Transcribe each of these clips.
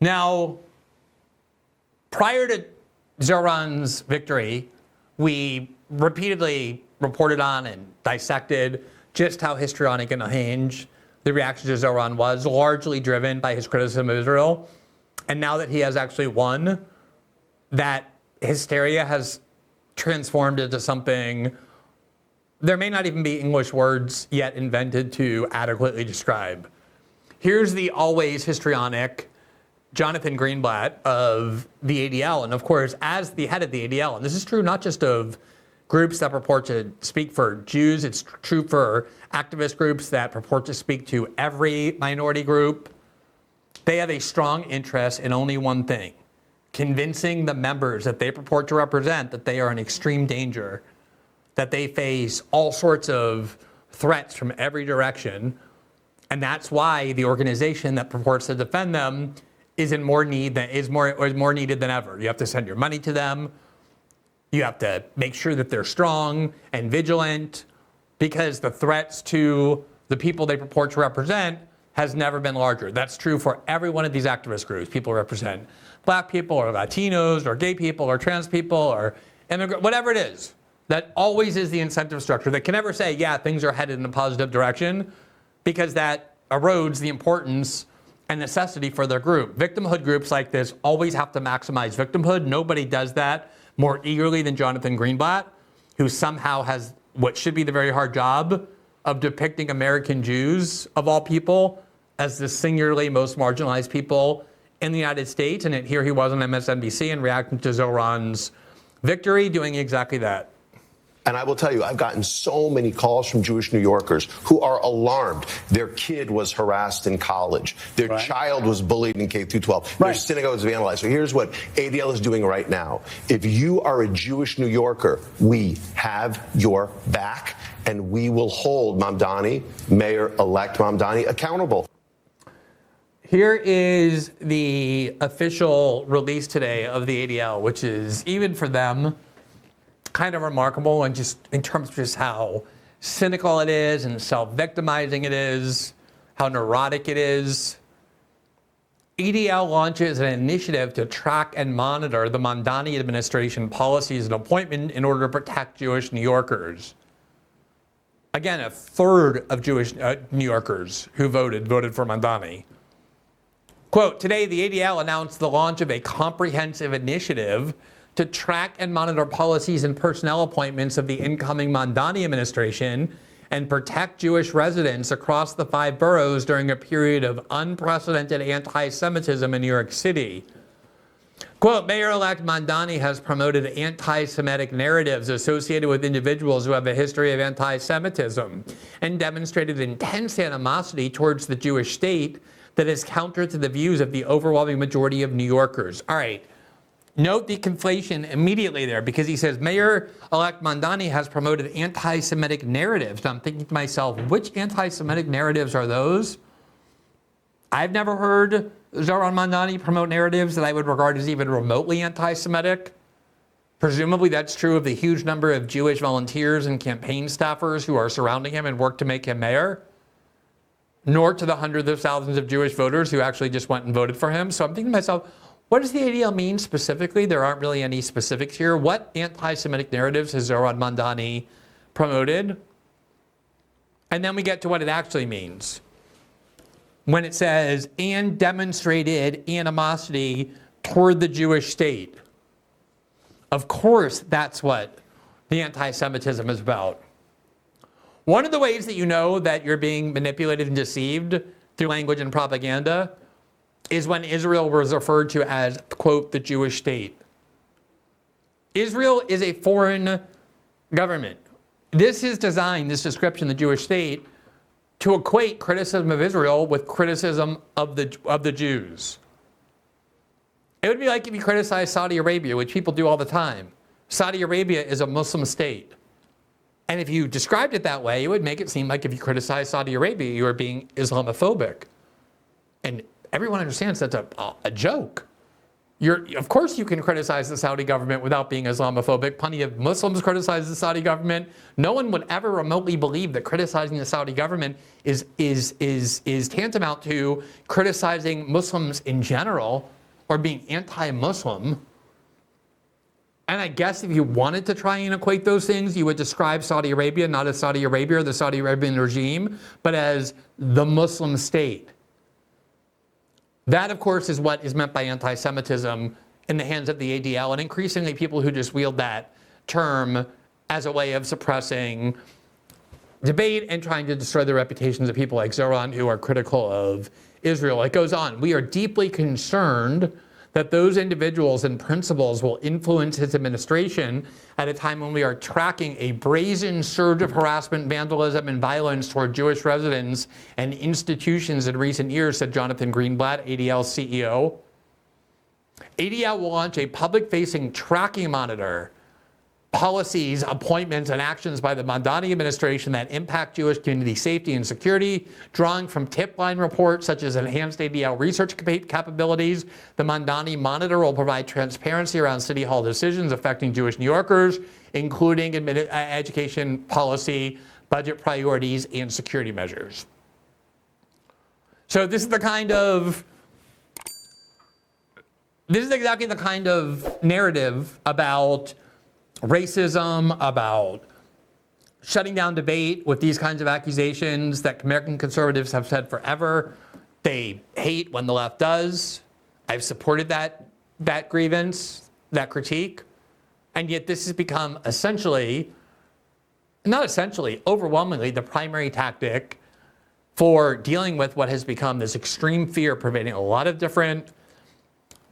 Now, prior to Zeron's victory, we repeatedly reported on and dissected just how histrionic and unhinged the reaction to Zeron was, largely driven by his criticism of Israel. And now that he has actually won, that hysteria has transformed into something there may not even be English words yet invented to adequately describe. Here's the always histrionic Jonathan Greenblatt of the ADL. And of course, as the head of the ADL, and this is true not just of groups that purport to speak for Jews, it's true for activist groups that purport to speak to every minority group. They have a strong interest in only one thing: convincing the members that they purport to represent that they are in extreme danger, that they face all sorts of threats from every direction. And that's why the organization that purports to defend them is in more need than is more needed than ever. You have to send your money to them. You have to make sure that they're strong and vigilant, because the threats to the people they purport to represent has never been larger. That's true for every one of these activist groups. People represent black people or Latinos or gay people or trans people or immigrants, whatever it is. That always is the incentive structure that can never say, yeah, things are headed in a positive direction, because that erodes the importance and necessity for their group. Victimhood groups like this always have to maximize victimhood. Nobody does that more eagerly than Jonathan Greenblatt, who somehow has what should be the very hard job of depicting American Jews, of all people, as the singularly most marginalized people in the United States. And here he was on MSNBC and reacting to Zeron's victory, doing exactly that. And I will tell you, I've gotten so many calls from Jewish New Yorkers who are alarmed. Their kid was harassed in college. Their child was bullied in K through 12. Their synagogues vandalized. So here's what ADL is doing right now. If you are a Jewish New Yorker, we have your back, and we will hold Mamdani, Mayor-elect Mamdani, accountable. Here is the official release today of the ADL, which is, even for them, kind of remarkable, and just in terms of just how cynical it is and self-victimizing it is, how neurotic it is. ADL launches an initiative to track and monitor the Mamdani administration policies and appointment in order to protect Jewish New Yorkers. Again, a third of Jewish New Yorkers who voted for Mamdani. Quote, today the ADL announced the launch of a comprehensive initiative to track and monitor policies and personnel appointments of the incoming Mamdani administration and protect Jewish residents across the 5 boroughs during a period of unprecedented anti-Semitism in New York City. Quote, Mayor-elect Mamdani has promoted anti-Semitic narratives associated with individuals who have a history of anti-Semitism and demonstrated intense animosity towards the Jewish state that is counter to the views of the overwhelming majority of New Yorkers. All right. Note the conflation immediately there, because he says Mayor-elect Mamdani has promoted anti-Semitic narratives. So I'm thinking to myself, which anti-Semitic narratives are those? I've never heard Zeron Mamdani promote narratives that I would regard as even remotely anti-Semitic. Presumably that's true of the huge number of Jewish volunteers and campaign staffers who are surrounding him and work to make him mayor, nor to the hundreds of thousands of Jewish voters who actually just went and voted for him. So I'm thinking to myself, what does the ADL mean specifically? There aren't really any specifics here. What anti-Semitic narratives has Zeron Mamdani promoted? And then we get to what it actually means. When it says, and demonstrated animosity toward the Jewish state. Of course, that's what the anti-Semitism is about. One of the ways that you know that you're being manipulated and deceived through language and propaganda is when Israel was referred to as, quote, the Jewish state. Israel is a foreign government. This is designed, this description, the Jewish state, to equate criticism of Israel with criticism of the Jews. It would be like if you criticize Saudi Arabia, which people do all the time. Saudi Arabia is a Muslim state. And if you described it that way, it would make it seem like if you criticize Saudi Arabia, you are being Islamophobic. And everyone understands that's a joke. Of course you can criticize the Saudi government without being Islamophobic. Plenty of Muslims criticize the Saudi government. No one would ever remotely believe that criticizing the Saudi government is tantamount to criticizing Muslims in general or being anti-Muslim. And I guess if you wanted to try and equate those things, you would describe Saudi Arabia not as Saudi Arabia or the Saudi Arabian regime, but as the Muslim state. That, of course, is what is meant by anti-Semitism in the hands of the ADL, and increasingly people who just wield that term as a way of suppressing debate and trying to destroy the reputations of people like Zeron who are critical of Israel. It goes on. We are deeply concerned that those individuals and principles will influence his administration at a time when we are tracking a brazen surge of harassment, vandalism, and violence toward Jewish residents and institutions in recent years, said Jonathan Greenblatt, ADL CEO. ADL will launch a public-facing tracking monitor, policies, appointments, and actions by the Mamdani administration that impact Jewish community safety and security, drawing from tip line reports such as enhanced ADL research capabilities. The Mamdani monitor will provide transparency around City Hall decisions affecting Jewish New Yorkers, including education policy, budget priorities, and security measures. So this is exactly the kind of narrative about racism, about shutting down debate with these kinds of accusations that American conservatives have said forever they hate when the left does. I've supported that grievance, that critique, and yet this has become overwhelmingly the primary tactic for dealing with what has become this extreme fear pervading a lot of different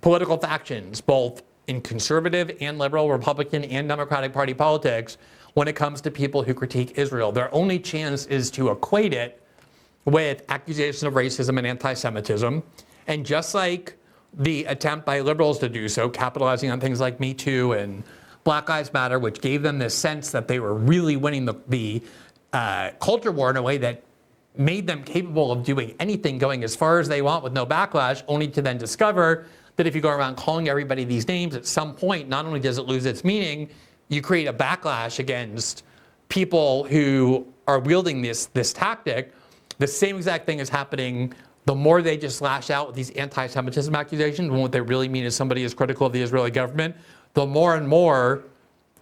political factions, both in conservative and liberal, Republican and Democratic Party politics when it comes to people who critique Israel. Their only chance is to equate it with accusations of racism and anti-Semitism. And just like the attempt by liberals to do so, capitalizing on things like Me Too and Black Lives Matter, which gave them this sense that they were really winning the culture war in a way that made them capable of doing anything, going as far as they want with no backlash, only to then discover that if you go around calling everybody these names, at some point, not only does it lose its meaning, you create a backlash against people who are wielding this tactic. The same exact thing is happening the more they just lash out with these anti-Semitism accusations, when what they really mean is somebody is critical of the Israeli government, the more and more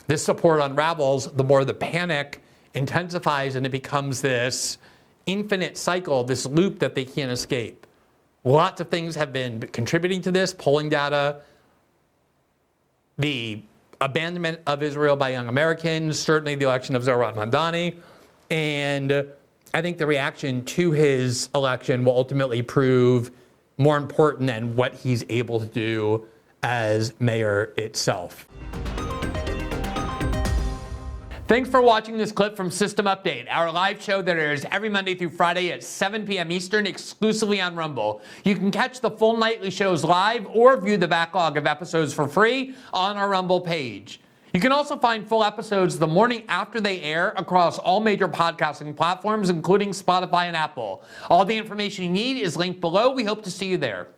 this support unravels, the more the panic intensifies, and it becomes this infinite cycle, this loop that they can't escape. Lots of things have been contributing to this, polling data, the abandonment of Israel by young Americans, certainly the election of Zeron Mamdani, and I think the reaction to his election will ultimately prove more important than what he's able to do as mayor itself. Thanks for watching this clip from System Update, our live show that airs every Monday through Friday at 7 p.m. Eastern, exclusively on Rumble. You can catch the full nightly shows live or view the backlog of episodes for free on our Rumble page. You can also find full episodes the morning after they air across all major podcasting platforms, including Spotify and Apple. All the information you need is linked below. We hope to see you there.